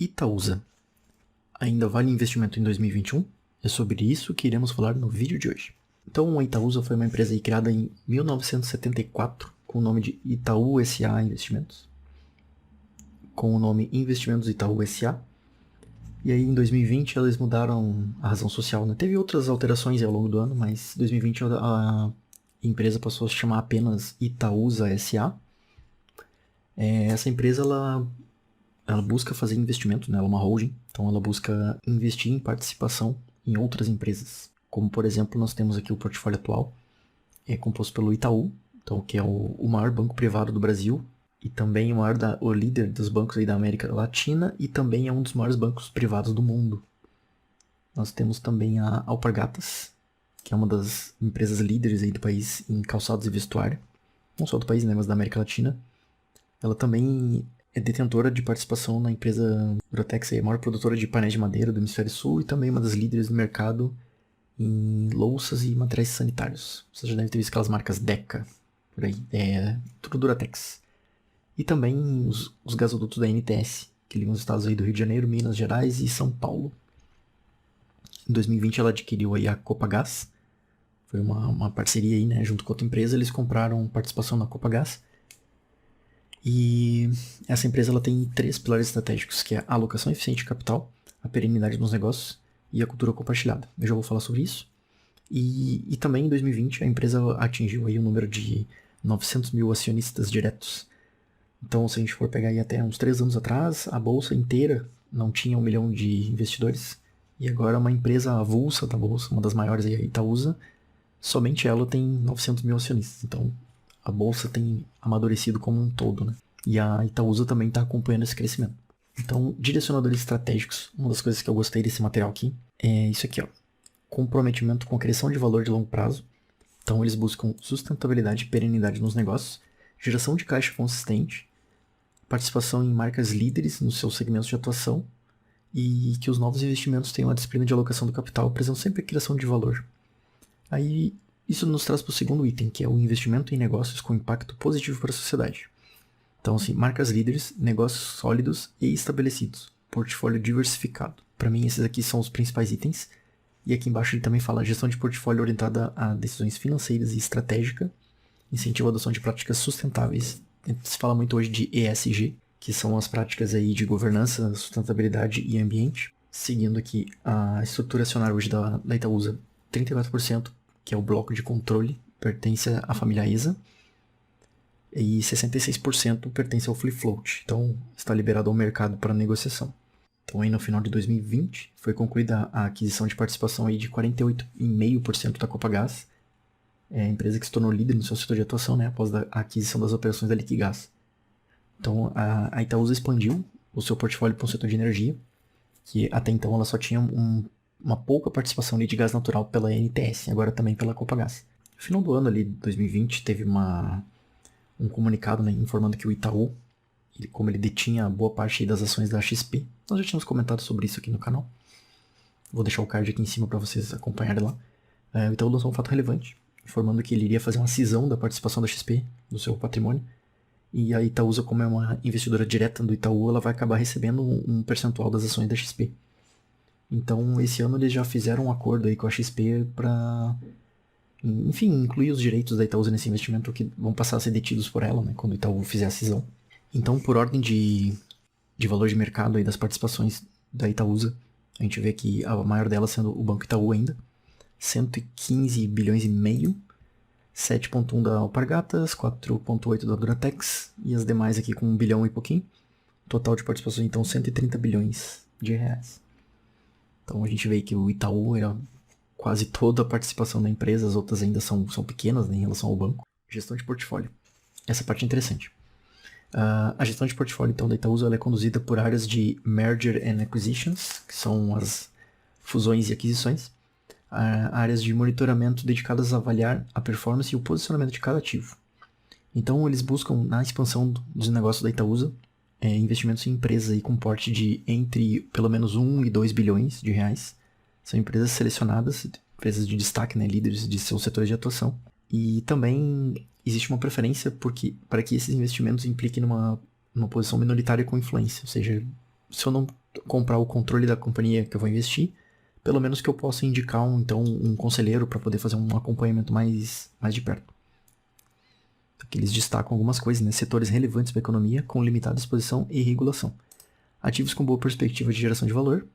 Itaúsa. Ainda vale investimento em 2021? É sobre isso que iremos falar no vídeo de hoje. Então, a Itaúsa foi uma empresa criada em 1974 com o nome de Itaú S.A. Investimentos, com o nome Investimentos Itaú S.A. E aí, em 2020, eles mudaram a razão social, né? Teve outras alterações ao longo do ano, mas em 2020 a empresa passou a se chamar apenas Itaúsa S.A. Essa empresa, ela busca fazer investimento, né? Ela é uma holding, então ela busca investir em participação em outras empresas. Como, por exemplo, nós temos aqui o portfólio atual, é composto pelo Itaú, então, que é o maior banco privado do Brasil, e também o líder dos bancos aí da América Latina, e também é um dos maiores bancos privados do mundo. Nós temos também a Alpargatas, que é uma das empresas líderes aí do país em calçados e vestuário, não só do país, né, mas da América Latina. Ela também é detentora de participação na empresa Duratex, a maior produtora de painéis de madeira do Hemisfério Sul e também uma das líderes do mercado em louças e materiais sanitários. Você já deve ter visto aquelas marcas Deca, por aí, tudo Duratex. E também os gasodutos da NTS, que ligam os estados aí do Rio de Janeiro, Minas Gerais e São Paulo. Em 2020 ela adquiriu aí a Copagaz, foi uma parceria aí, né, junto com outra empresa, eles compraram participação na Copagaz. E essa empresa ela tem 3 pilares estratégicos, que é a alocação eficiente de capital, a perenidade nos negócios e a cultura compartilhada. Eu já vou falar sobre isso. E também em 2020 a empresa atingiu aí o número de 900 mil acionistas diretos. Então, se a gente for pegar aí até uns 3 anos atrás, a bolsa inteira não tinha 1 milhão de investidores. E agora uma empresa avulsa da bolsa, uma das maiores aí, a Itaúsa, somente ela tem 900 mil acionistas. Então, a bolsa tem amadurecido como um todo, né? E a Itaúsa também está acompanhando esse crescimento. Então, direcionadores estratégicos, uma das coisas que eu gostei desse material aqui é isso aqui, ó. Comprometimento com a criação de valor de longo prazo. Então, eles buscam sustentabilidade e perenidade nos negócios, geração de caixa consistente, participação em marcas líderes nos seus segmentos de atuação e que os novos investimentos tenham a disciplina de alocação do capital, presando sempre a criação de valor. Aí, isso nos traz para o segundo item, que é o investimento em negócios com impacto positivo para a sociedade. Então, assim, marcas líderes, negócios sólidos e estabelecidos, portfólio diversificado. Para mim, esses aqui são os principais itens. E aqui embaixo ele também fala gestão de portfólio orientada a decisões financeiras e estratégica, incentivo à adoção de práticas sustentáveis. Se fala muito hoje de ESG, que são as práticas aí de governança, sustentabilidade e ambiente. Seguindo aqui, a estrutura acionária hoje da Itaúsa, 34%, que é o bloco de controle, pertence à família ISA, e 66% pertence ao Free Float, então está liberado ao mercado para negociação. Então aí no final de 2020 foi concluída a aquisição de participação aí de 48,5% da Copagaz, a empresa que se tornou líder no seu setor de atuação, né, após a aquisição das operações da Liquigás. Então a Itaúsa expandiu o seu portfólio para o setor de energia, que até então ela só tinha uma pouca participação de gás natural pela NTS, agora também pela Copagaz. No final do ano ali, 2020, teve um comunicado, né, informando que o Itaú, como ele detinha boa parte das ações da XP, nós já tínhamos comentado sobre isso aqui no canal, vou deixar o card aqui em cima para vocês acompanharem lá. O Itaú lançou um fato relevante, informando que ele iria fazer uma cisão da participação da XP no seu patrimônio, e a Itaúsa, como é uma investidora direta do Itaú, ela vai acabar recebendo um percentual das ações da XP. Então, esse ano eles já fizeram um acordo aí com a XP para, enfim, incluir os direitos da Itaúsa nesse investimento que vão passar a ser detidos por ela, né, quando o Itaú fizer a cisão. Então, por ordem de valor de mercado aí das participações da Itaúsa, a gente vê que a maior delas sendo o Banco Itaú ainda, 115 bilhões e meio, 7,1 da Alpargatas, 4,8 da Duratex e as demais aqui com 1 bilhão e pouquinho. Total de participações, então, 130 bilhões de reais. Então a gente vê que o Itaú era quase toda a participação da empresa, as outras ainda são pequenas, né, em relação ao banco. Gestão de portfólio. Essa parte é interessante. A gestão de portfólio então, da Itaúsa ela é conduzida por áreas de Merger and Acquisitions, que são as fusões e aquisições. Áreas de monitoramento dedicadas a avaliar a performance e o posicionamento de cada ativo. Então eles buscam, na expansão dos negócios da Itaúsa, investimentos em empresas aí com porte de entre pelo menos 1 e 2 bilhões de reais. São empresas selecionadas, empresas de destaque, né, líderes de seus setores de atuação. E também existe uma preferência para que esses investimentos impliquem numa posição minoritária com influência. Ou seja, se eu não comprar o controle da companhia que eu vou investir, pelo menos que eu possa indicar um conselheiro para poder fazer um acompanhamento mais de perto. Aqui eles destacam algumas coisas, né? Setores relevantes para a economia, com limitada exposição e regulação. Ativos com boa perspectiva de geração de valor.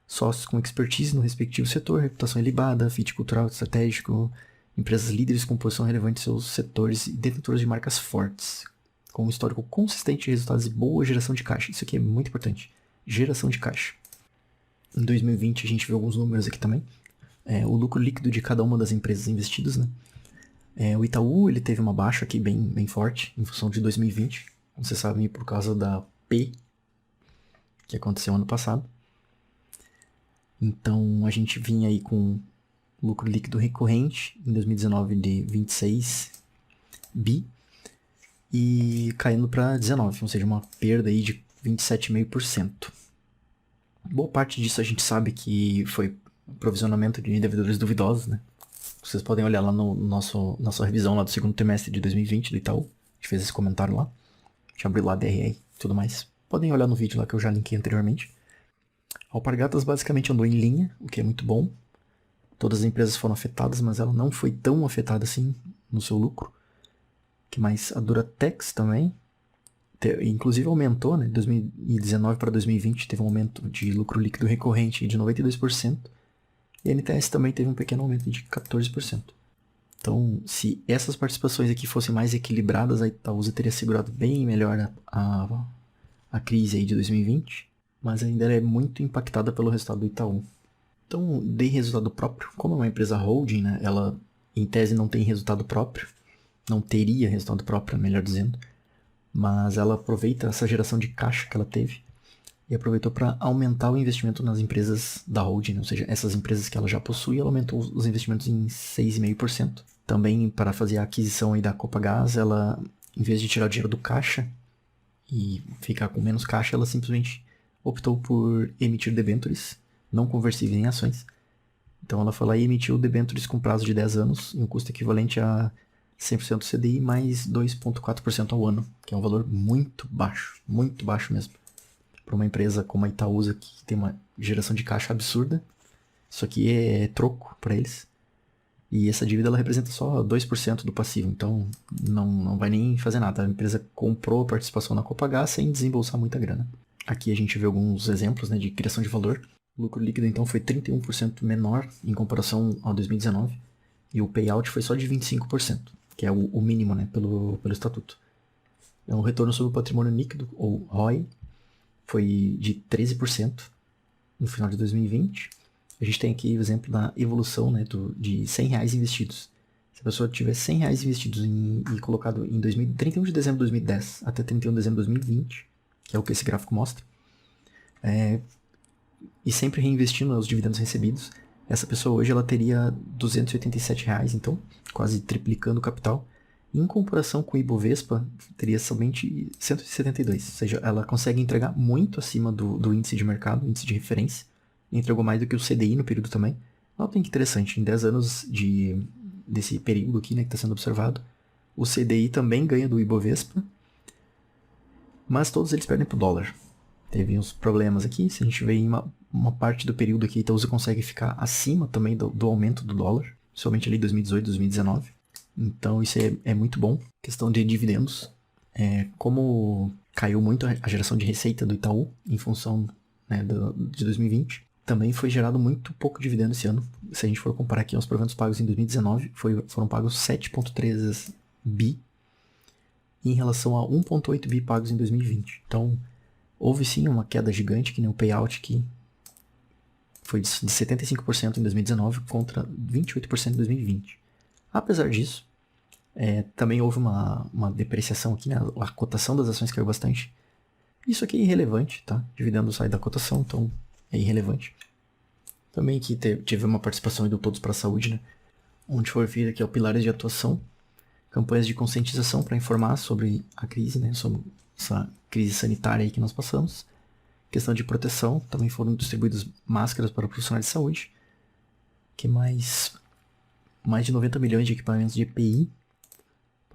Sócios com expertise no respectivo setor, reputação ilibada, fit cultural estratégico. Empresas líderes com posição relevante em seus setores e detentoras de marcas fortes. Com um histórico consistente de resultados e boa geração de caixa. Isso aqui é muito importante. Geração de caixa. Em 2020 a gente vê alguns números aqui também. O lucro líquido de cada uma das empresas investidas, né? O Itaú, ele teve uma baixa aqui bem forte em função de 2020. Como vocês sabem, por causa da P que aconteceu ano passado. Então a gente vinha aí com lucro líquido recorrente em 2019 de 26 bi e caindo para 19, ou seja, uma perda aí de 27,5%. Boa parte disso a gente sabe que foi provisionamento de devedores duvidosos, né? Vocês podem olhar lá no nossa revisão lá do segundo trimestre de 2020 do Itaú. A gente fez esse comentário lá. A gente abriu lá DRE e tudo mais. Podem olhar no vídeo lá que eu já linkei anteriormente. A Alpargatas basicamente andou em linha, o que é muito bom. Todas as empresas foram afetadas, mas ela não foi tão afetada assim no seu lucro. Que mais? A Duratex também. Inclusive aumentou, né? 2019 para 2020 teve um aumento de lucro líquido recorrente de 92%. E a NTS também teve um pequeno aumento de 14%. Então, se essas participações aqui fossem mais equilibradas, a Itaúsa teria segurado bem melhor a crise aí de 2020. Mas ainda ela é muito impactada pelo resultado do Itaú. Então, de resultado próprio, como é uma empresa holding, né? Ela, em tese, não tem resultado próprio. Não teria resultado próprio, melhor dizendo. Mas ela aproveita essa geração de caixa que ela teve e aproveitou para aumentar o investimento nas empresas da holding, né? Ou seja, essas empresas que ela já possui, ela aumentou os investimentos em 6,5%. Também para fazer a aquisição aí da Copagaz, ela, em vez de tirar o dinheiro do caixa e ficar com menos caixa, ela simplesmente optou por emitir debêntures não conversíveis em ações. Então ela foi lá e emitiu debêntures com prazo de 10 anos em um custo equivalente a 100% do CDI mais 2,4% ao ano, que é um valor muito baixo mesmo. Para uma empresa como a Itaúsa, que tem uma geração de caixa absurda, isso aqui é troco para eles. E essa dívida ela representa só 2% do passivo, então não vai nem fazer nada. A empresa comprou a participação na Copagaz sem desembolsar muita grana. Aqui a gente vê alguns exemplos, né, de criação de valor. O lucro líquido então foi 31% menor em comparação ao 2019 e o payout foi só de 25%, que é o mínimo, né, pelo estatuto. Então, o retorno sobre o patrimônio líquido, ou ROI, foi de 13% no final de 2020. A gente tem aqui o exemplo da evolução, né, de R$100 investidos. Se a pessoa tiver R$100 investidos e colocado em 31 de dezembro de 2010 até 31 de dezembro de 2020, que é o que esse gráfico mostra, e sempre reinvestindo os dividendos recebidos, essa pessoa hoje ela teria R$287, então quase triplicando o capital. Em comparação com o Ibovespa, teria somente 172, ou seja, ela consegue entregar muito acima do índice de mercado, índice de referência, entregou mais do que o CDI no período também. Notem que interessante, em 10 anos desse período aqui, né, que está sendo observado, o CDI também ganha do Ibovespa, mas todos eles perdem para o dólar. Teve uns problemas aqui, se a gente vê em uma parte do período aqui, a Itaúsa consegue ficar acima também do aumento do dólar, somente ali 2018, 2019. Então isso é muito bom. Questão de dividendos, como caiu muito a geração de receita do Itaú em função, né, de 2020, também foi gerado muito pouco dividendo esse ano. Se a gente for comparar aqui aos proventos pagos em 2019, foram pagos 7,3 bi em relação a 1,8 bi pagos em 2020. Então houve sim uma queda gigante, que nem o payout aqui foi de 75% em 2019 contra 28% em 2020. Apesar disso, também houve uma depreciação aqui, né? A cotação das ações caiu bastante. Isso aqui é irrelevante, tá? Dividendo sai da cotação, então é irrelevante. Também aqui tive uma participação do Todos para a Saúde, né? Onde foi feito aqui pilares de atuação, campanhas de conscientização para informar sobre a crise, né? Sobre essa crise sanitária aí que nós passamos. Questão de proteção, também foram distribuídas máscaras para profissionais de saúde. Que mais de 90 milhões de equipamentos de EPI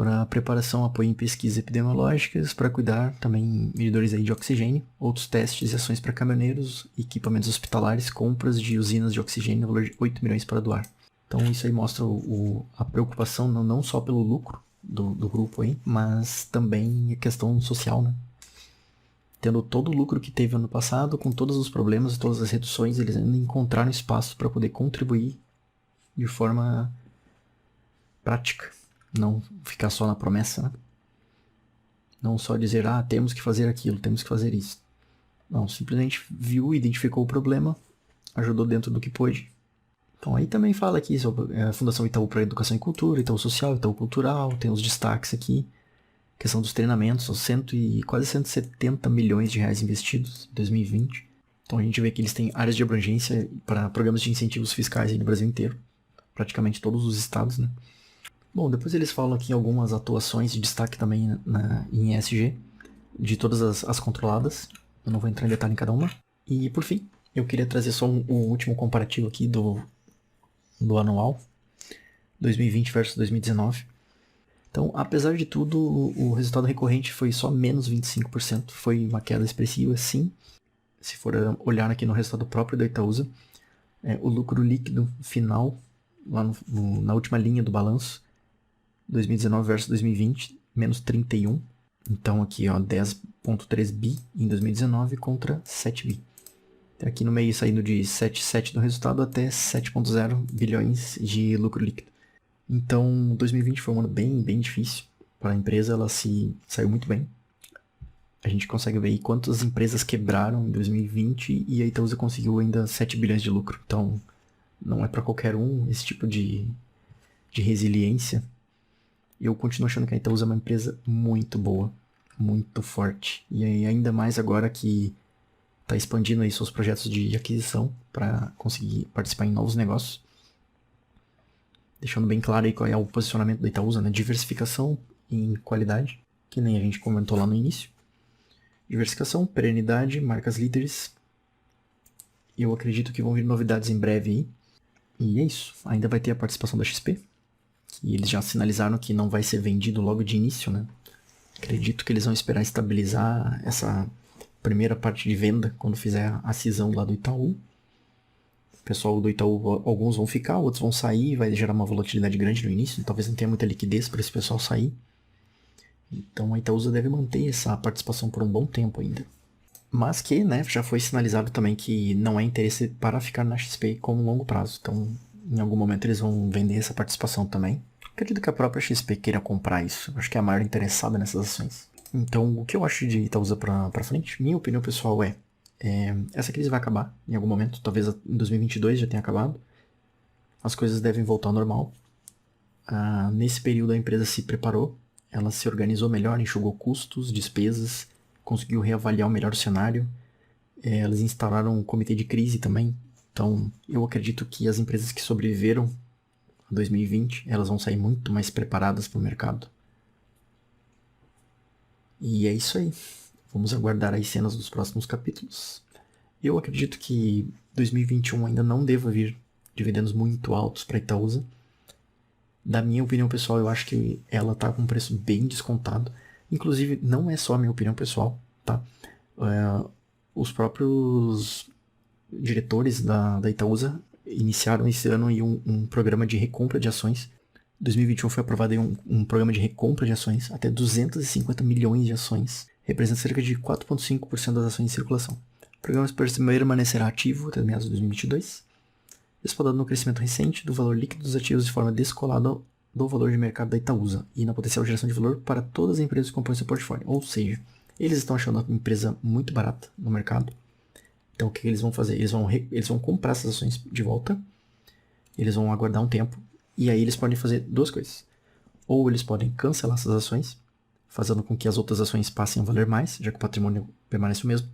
para preparação, apoio em pesquisas epidemiológicas, para cuidar também medidores aí de oxigênio, outros testes e ações para caminhoneiros, equipamentos hospitalares, compras de usinas de oxigênio no valor de 8 milhões para doar. Então isso aí mostra a preocupação não só pelo lucro do grupo aí, mas também a questão social, né? Tendo todo o lucro que teve ano passado, com todos os problemas, todas as reduções, eles ainda encontraram espaço para poder contribuir de forma prática. Não ficar só na promessa, né? Não só dizer, temos que fazer aquilo, temos que fazer isso. Não, simplesmente viu, identificou o problema, ajudou dentro do que pôde. Então aí também fala aqui sobre a Fundação Itaú para Educação e Cultura, Itaú Social, Itaú Cultural, tem os destaques aqui. Questão dos treinamentos, são quase 170 milhões de reais investidos em 2020. Então a gente vê que eles têm áreas de abrangência para programas de incentivos fiscais aí no Brasil inteiro. Praticamente todos os estados, né? Bom, depois eles falam aqui algumas atuações de destaque também em ESG, de todas as controladas. Eu não vou entrar em detalhe em cada uma. E, por fim, eu queria trazer só um último comparativo aqui do anual, 2020 versus 2019. Então, apesar de tudo, o resultado recorrente foi só menos 25%. Foi uma queda expressiva, sim. Se for olhar aqui no resultado próprio da Itaúsa, o lucro líquido final, lá na última linha do balanço, 2019 versus 2020, menos 31. Então aqui, 10,3 bi em 2019 contra 7 bi. Aqui no meio saindo de 7,7 do resultado até 7,0 bilhões de lucro líquido. Então 2020 foi um ano bem, bem difícil para a empresa, ela saiu muito bem. A gente consegue ver aí quantas empresas quebraram em 2020 e a Itaúsa conseguiu ainda 7 bilhões de lucro. Então não é para qualquer um esse tipo de resiliência. Eu continuo achando que a Itaúsa é uma empresa muito boa, muito forte. E ainda mais agora que está expandindo aí seus projetos de aquisição para conseguir participar em novos negócios. Deixando bem claro aí qual é o posicionamento da Itaúsa, né? Diversificação em qualidade, que nem a gente comentou lá no início. Diversificação, perenidade, marcas líderes. Eu acredito que vão vir novidades em breve aí. E é isso. Ainda vai ter a participação da XP. E eles já sinalizaram que não vai ser vendido logo de início, né? Acredito que eles vão esperar estabilizar essa primeira parte de venda quando fizer a cisão lá do Itaú. O pessoal do Itaú, alguns vão ficar, outros vão sair, vai gerar uma volatilidade grande no início, talvez não tenha muita liquidez para esse pessoal sair. Então a Itaúsa deve manter essa participação por um bom tempo ainda. Mas que, né, já foi sinalizado também que não é interesse para ficar na XP como longo prazo. Então, em algum momento eles vão vender essa participação também. Acredito que a própria XP queira comprar isso. Acho que é a maior interessada nessas ações. Então, o que eu acho de Itaúsa pra frente? Minha opinião pessoal essa crise vai acabar em algum momento. Talvez em 2022 já tenha acabado. As coisas devem voltar ao normal. Nesse período a empresa se preparou. Ela se organizou melhor, enxugou custos, despesas, conseguiu reavaliar melhor o cenário. Elas instauraram um comitê de crise também. Então, eu acredito que as empresas que sobreviveram a 2020, elas vão sair muito mais preparadas para o mercado. E é isso aí. Vamos aguardar as cenas dos próximos capítulos. Eu acredito que 2021 ainda não deva vir dividendos muito altos para a Itaúsa. Da minha opinião pessoal, eu acho que ela está com um preço bem descontado. Inclusive, não é só a minha opinião pessoal, tá? Os próprios diretores da Itaúsa iniciaram esse ano aí um programa de recompra de ações. Em 2021 foi aprovado aí um programa de recompra de ações, até 250 milhões de ações, representa cerca de 4,5% das ações em circulação. O programa permanecerá ativo até meados de 2022, respaldado no crescimento recente do valor líquido dos ativos de forma descolada do valor de mercado da Itaúsa e na potencial geração de valor para todas as empresas que compõem seu portfólio. Ou seja, eles estão achando a empresa muito barata no mercado. Então o que eles vão fazer? Eles vão comprar essas ações de volta, eles vão aguardar um tempo, e aí eles podem fazer duas coisas. Ou eles podem cancelar essas ações, fazendo com que as outras ações passem a valer mais, já que o patrimônio permanece o mesmo.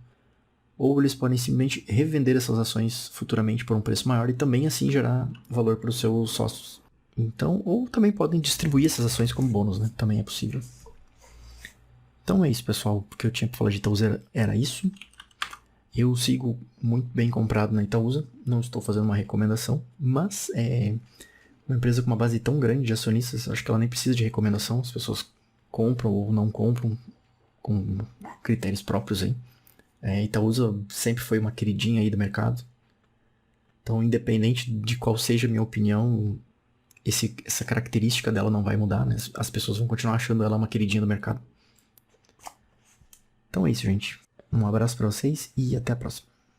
Ou eles podem simplesmente revender essas ações futuramente por um preço maior e também assim gerar valor para os seus sócios. Então, ou também podem distribuir essas ações como bônus, né? Também é possível. Então é isso, pessoal. O que eu tinha para falar de Itaúsa era isso. Eu sigo muito bem comprado na Itaúsa. Não estou fazendo uma recomendação, mas Uma empresa com uma base tão grande de acionistas, acho que ela nem precisa de recomendação. As pessoas compram ou não compram com critérios próprios aí. Itaúsa sempre foi uma queridinha aí do mercado. Então, independente de qual seja a minha opinião, essa característica dela não vai mudar, né? As pessoas vão continuar achando ela uma queridinha do mercado. Então é isso, gente. Um abraço pra vocês e até a próxima.